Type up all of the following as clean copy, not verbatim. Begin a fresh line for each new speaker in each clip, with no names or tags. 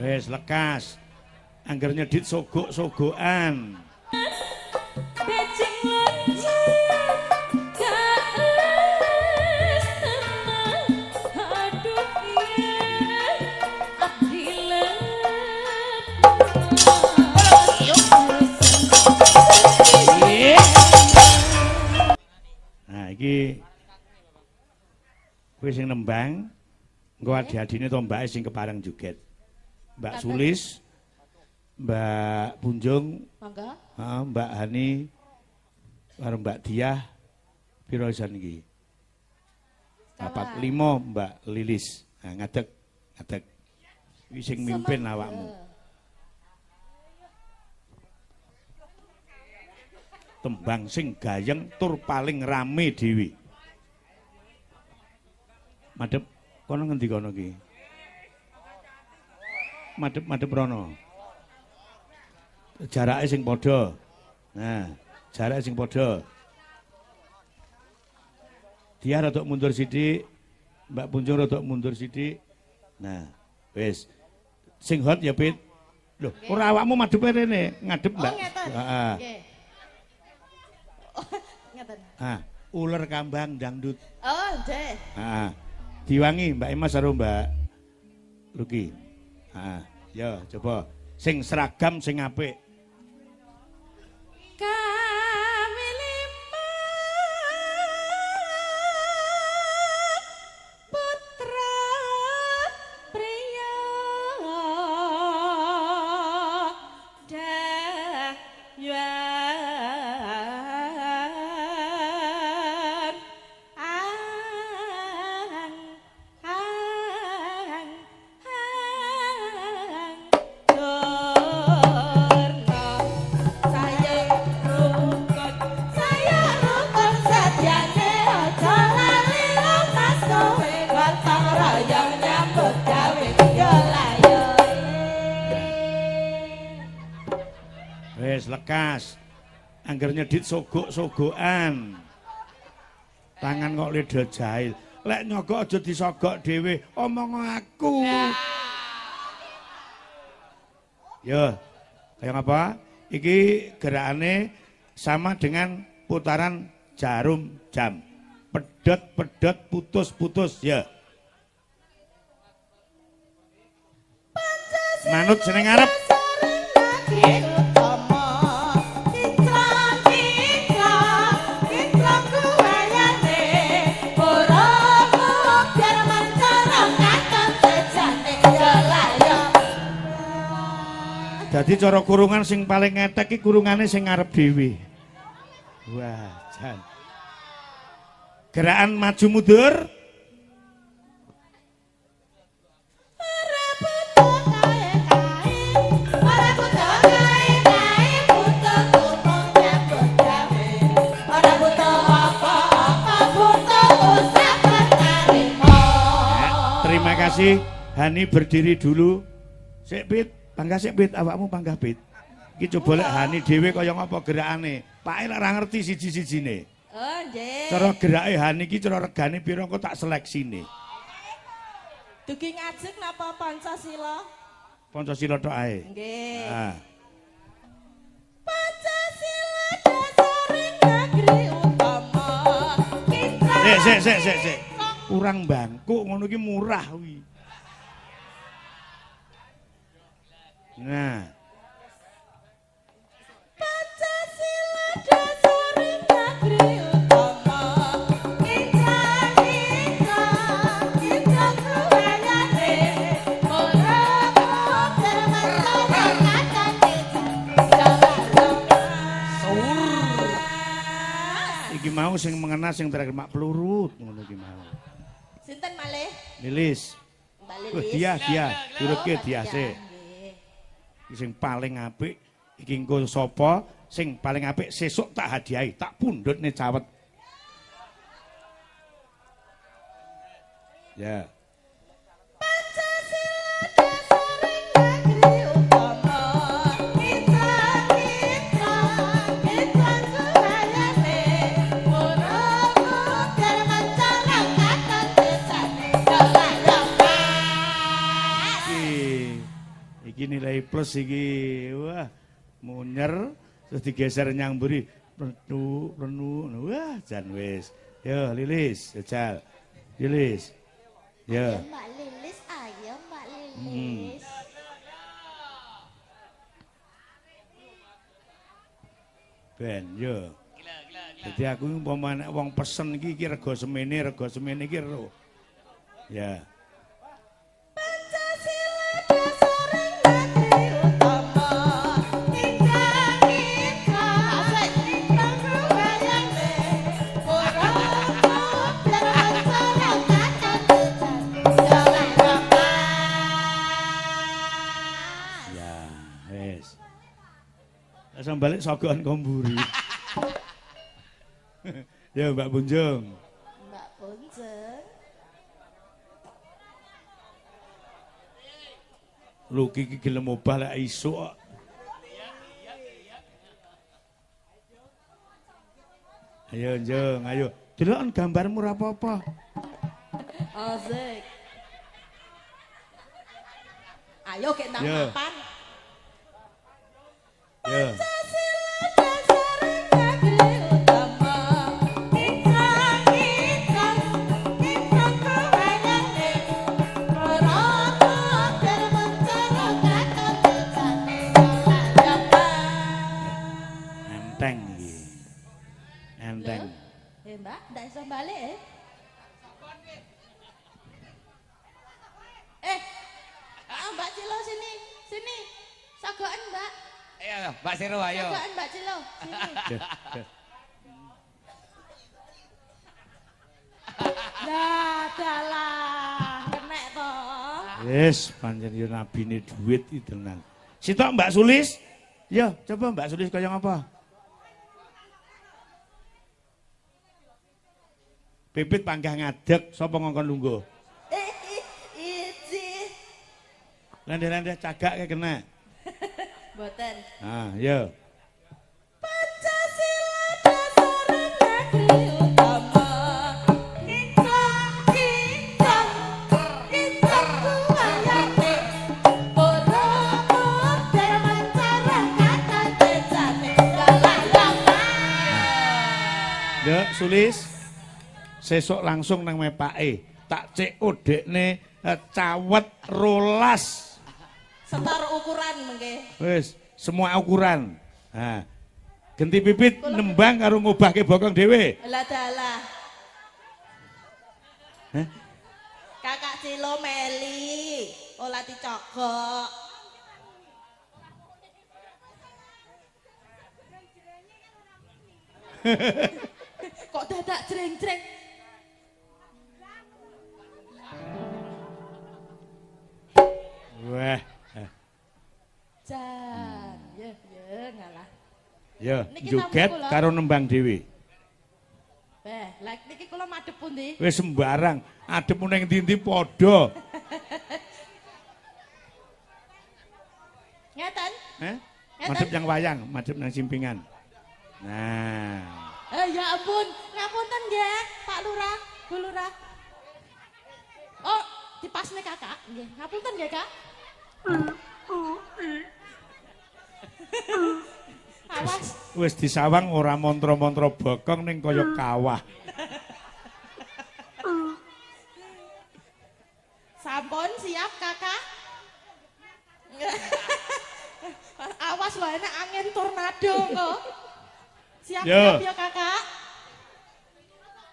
Wes lekas. Angger nyedit sogok-sogokan. Nah iki kowe sing nembang engko adi-adine to mbake sing kepareng joget. Mbak Sulis, Mbak Punjung,
mangga.
Heeh, Mbak Hani karo Mbak Diah piro isan iki? 45 Mbak Lilis. Nah, ngadeg. Kuwi sing mimpin awakmu. Tembang sing gayeng tur paling rame dhewe. Madhep kono ngendi kono ki? Madhep rono. Jarake sing padha. Nah, jarake sing padha. Dia rada mundur sithik, Mbak Punjung rada mundur sithik. Nah, wis. Sing hot ya, Pit. Loh, ora awakmu madhep rene, ngadep, Mbak. Heeh.
Ngeten.
Uler kambang dangdut.
Oh, nggih.
Diwangi Mbak Emas karo Mbak Luki. Ya coba sing seragam sing apik. Lekas angger nyedit sogok-sogokan tangan kok lidah jahil lek nyogok aja disogok dhewe omong aku yo kayak apa iki gerakane sama dengan putaran jarum jam pedot putus ya manut seneng ngarep Jadi cara kurungan sing paling ngetek iki kurungane sing ngarep dhewe. Wah, jan. Gerakan maju mundur. Terima kasih. Hani berdiri dulu. Sik, Pit. Panggah sik Pit, awakmu panggah Pit. Iki coba lek Hani dhewe kaya ngapa gerakane. Pake lek ora ngerti siji-sijine.
Oh, nggih.
Cara gerake Hani iki cara regane pira engko tak seleksine.
Dugi ngajeng napa Pancasila?
Pancasila tok ae.
Nggih.
Pancasila dasaring negeri utama. Sik. Kurang bangkuk ngono iki murah kuwi. Nah. Pancasila dasaring negeri utama. Kita kuwayane ora iki mau sing mengena sing tergemak pelurut ngono iki mau.
Sinten malih?
Lilis.
Mbak Lilis.
Dia, durutke dia sih. Sing paling apik iki engko sapa sing paling apik sesuk tak hadiahi tak pundhutne cawet ya nilai plus iki. Wah, munyer terus digeser nyang mburi. Renu. Wah, jan wis. Yo, Lilis, jajal. Lilis. Yo.
Ayo Mbak Lilis, ayo Mbak Lilis.
Ben, yo. Jadi aku umpama nek wong pesen iki rega semene iki ero. Ya.
Pancasila dasar negeri utama. Indah kita asik pengbayane. Ora biar masyarakat jalan
Ya, wis. Langsung balik sogokan komburi. Ya Mbak Bunjung.
Mbak Bunjung.
Lho iki gelem obah lek iso kok. Ayo Njung, ayo. Deloken gambarmu ora apa-apa.
Asik. Ayo kita nang
Yo.
papan.
Yo.
Pancasila dasar negeri utama. Indah kita pengbayane. Ora biar masyarakat jalan
Enteng iki. Enteng.
Mbak, ndak iso balik Mbak Cilo sini. Sagokan Mbak.
Ayo, Mbak Siro ayo.
Sagokan Mbak Cilo sini. Lah, dalah, kenek to.
Wis, pancen yo nabine duit iki tenan. Sitok Mbak Sulis. Yo, coba Mbak Sulis kaya ngapa? Pipit panggah ngadeg, sapa ngongkon lungguh?
Iji.
Lendeh-lendeh cagak kayak kena.
Mboten.
Ah, yo.
Pancasila dasar negeri utama. Kita kuayane. Ora model masyarakat dejane galayaman.
Nduk Sulis. Sesuk langsung nang mepake. Tak cek odekne cawet rolas.
Setar ukuran mengke.
Wis, semua ukuran. Nah, genti pipit nembang karo ngubahke bokong dhewe.
Lah dalah.
Hah?
Kakak Cilo meli, olah dicogok. Kok dadak jreng-jreng?
Wah.
Jan, ya ngalah.
Ya,
Niki
joget
namung kula.
karo nembang dhewe.
Lah niki kula madhep pundi?
Wis sembarang, adepmu ning ndi-ndi padha.
Ngeten?
Madep yang wayang, madep nang simpingan. Nah.
Ya ampun, ngapunten nggih, Pak Lurah, Bu Lurah. Oh, dipasne Kakak, nggih. Ngapunten nggih, Kak. Awas.
Wis disawang ora mantra-mantra bokong ning kaya kawah.
Sampun siap, Kakak? Awas lho enak angin tornado kok. Siap-siap ya, Kakak.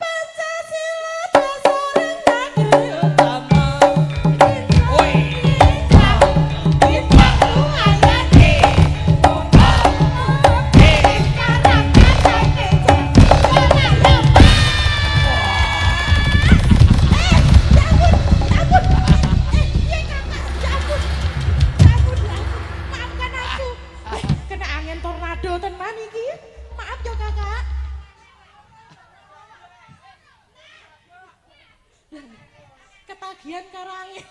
Pancasila dasar negeri utama. Kena angin tornado tenan iki. Maaf ya, Kakak. Ketagihan karo angin.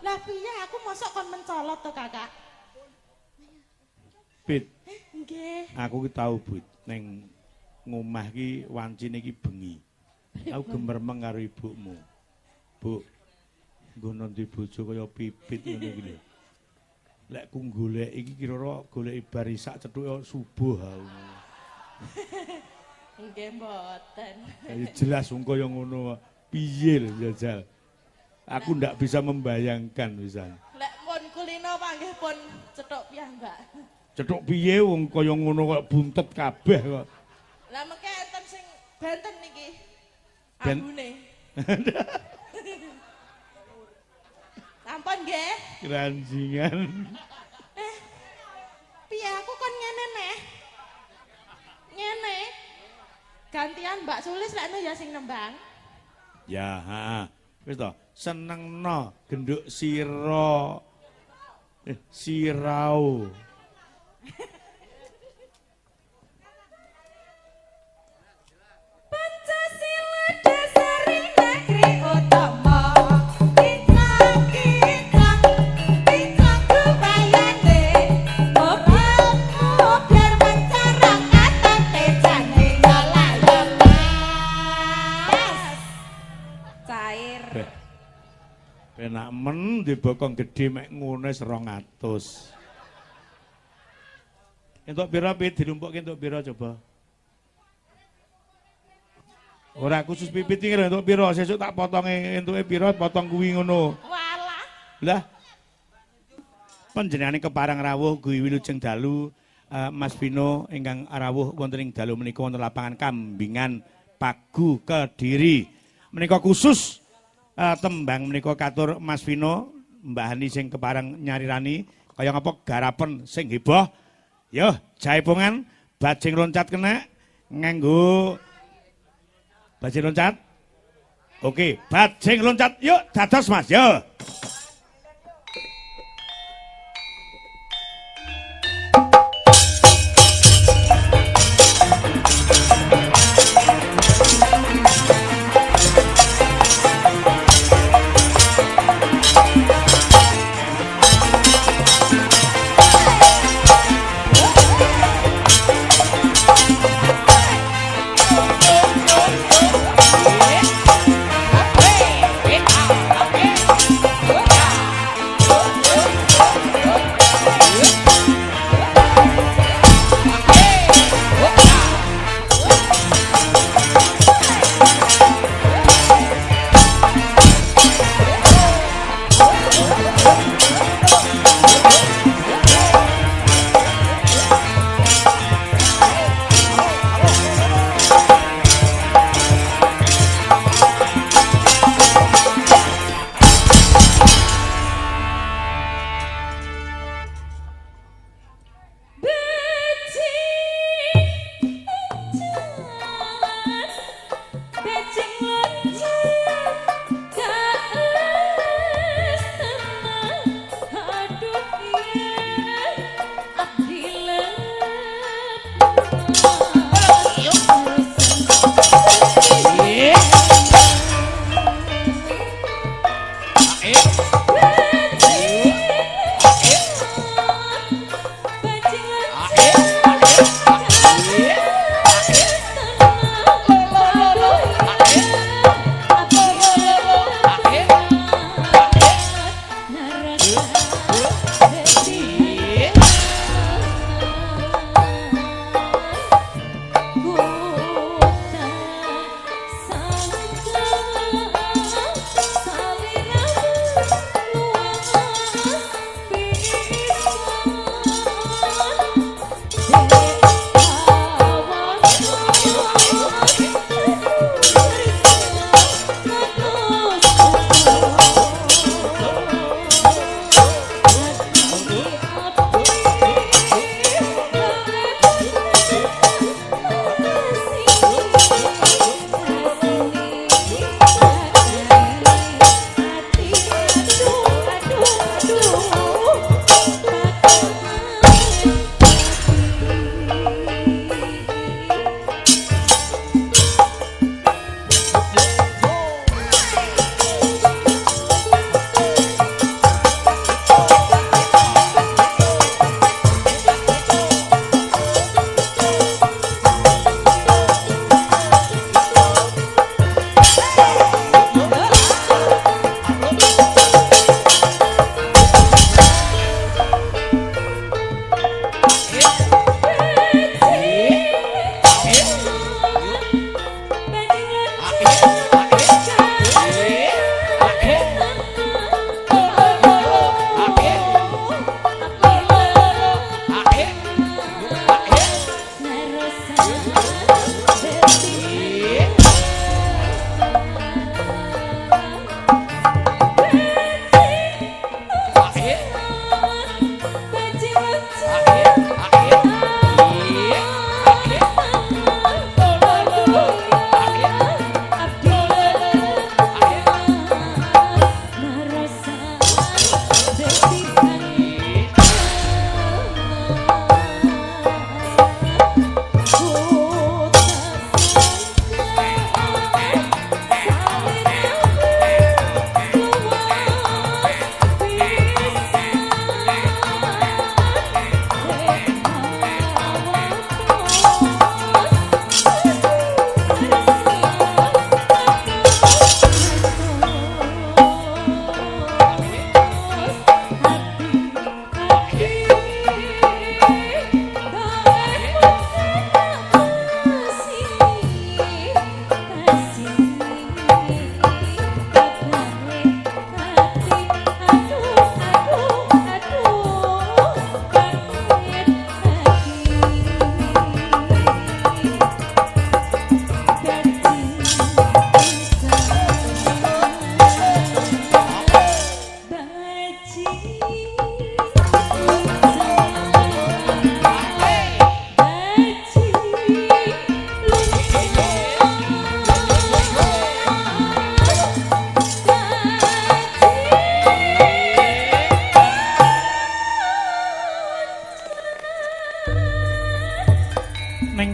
Lah piye aku mosok kon mencolot to, Kakak?
Pit,
Nggih.
aku ki tau But ning ngomah ki wancine ki bengi. Aku gemermeng karo ibumu. Bu, nggono ndi bojo kaya pipit ngene iki lho. Lek ku golek iki kira-kira goleki bar isak cethuke subuh ha.
Nggih mboten.
Jelas wong kaya ngono. Piye lho jajal. Aku ndak bisa membayangkan pisan.
Lek pun kulino panggih pun cethuk piyambak.
Cethuk piye wong kaya ngono kok buntet kabeh kok.
Lah mengke enten sing benten niki.
Ben-
Ambune. Ampun nggih.
Keranjingan.
Piye aku kon ngene neh. Ngene. Gantian Mbak Sulis lekno ya sing nembang.
Ya, heeh. Wis to, senengno genduk sira. Sirau.
Pancasila dasari negeri utama. Kita kebayane. Mobilmu biar masyarakat tejane layan mas. Cair.
Penak men di bokong gede mek ngene 200. Entuk pira pit dirumpukke entuk pira coba. Ora khusus pipit iki entuk pira, sesuk tak potonge entuke pira, potong kuwi ngono.
Walah.
Lah. Panjenengane keparang rawuh Guwi Wilujeng Dalu Mas Vino ingkang rawuh wonten ing dalu menika wonten lapangan Kambingan Pagu Kediri. Menika khusus tembang menika katur Mas Vino, Mbak Hani sing keparang nyarirani kaya ngapa garapen sing heboh. Yo, jaipongan bajing loncat kena nganggo bajing loncat. Oke, bajing loncat. Yuk, dados Mas, yo.
Hey,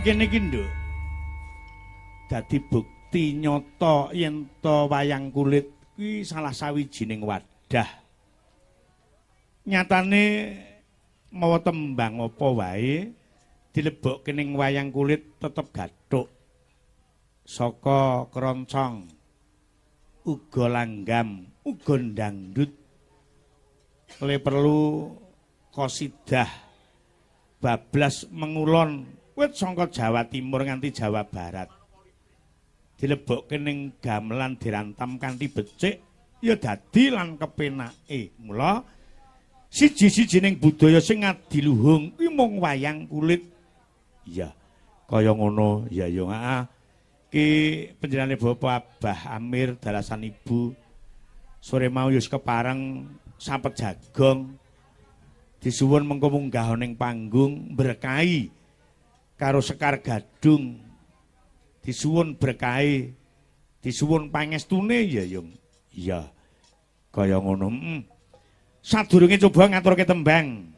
kene iki nduk dadi bukti nyata yen to wayang kulit kuwi salah sawijining wadah. Nyatane mawa tembang apa wae dilebokke ning wayang kulit tetep gathuk. Saka keroncong uga langgam, uga dangdut. Le perlu qasidah bablas mengulon wit saka Jawa Timur nganti Jawa Barat. Dilebokke ning gamelan dirantam kanthi becik ya dadi lan kepenake. Mula siji-sijining budaya sing adiluhung kuwi mung wayang kulit. Iya, kaya ngono ya yo heeh. Ki panjenengane Bapak Abah Amir dalasan Ibu sore mau yus kepareng sampet jagong disuwun mengko munggah ning panggung berkahi karo Sekar Gadung disuwun berkahi disuwun pangestune ya yung iya kaya ngono sadurunge coba ngaturke tembang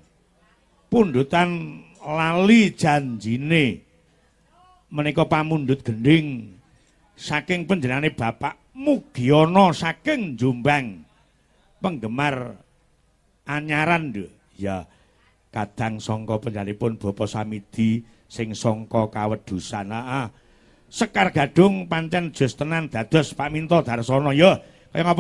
pundutan lali janjine menika pamundhut gending saking panjenengane Bapak Mugiono saking Jombang penggemar anyaran lho ya kadang sangka panjenenganipun Bapak Samidi sing sangka kawedusan Sekar Gadung pancen jos tenan dados Pak Minto Darsono ya kaya ngapa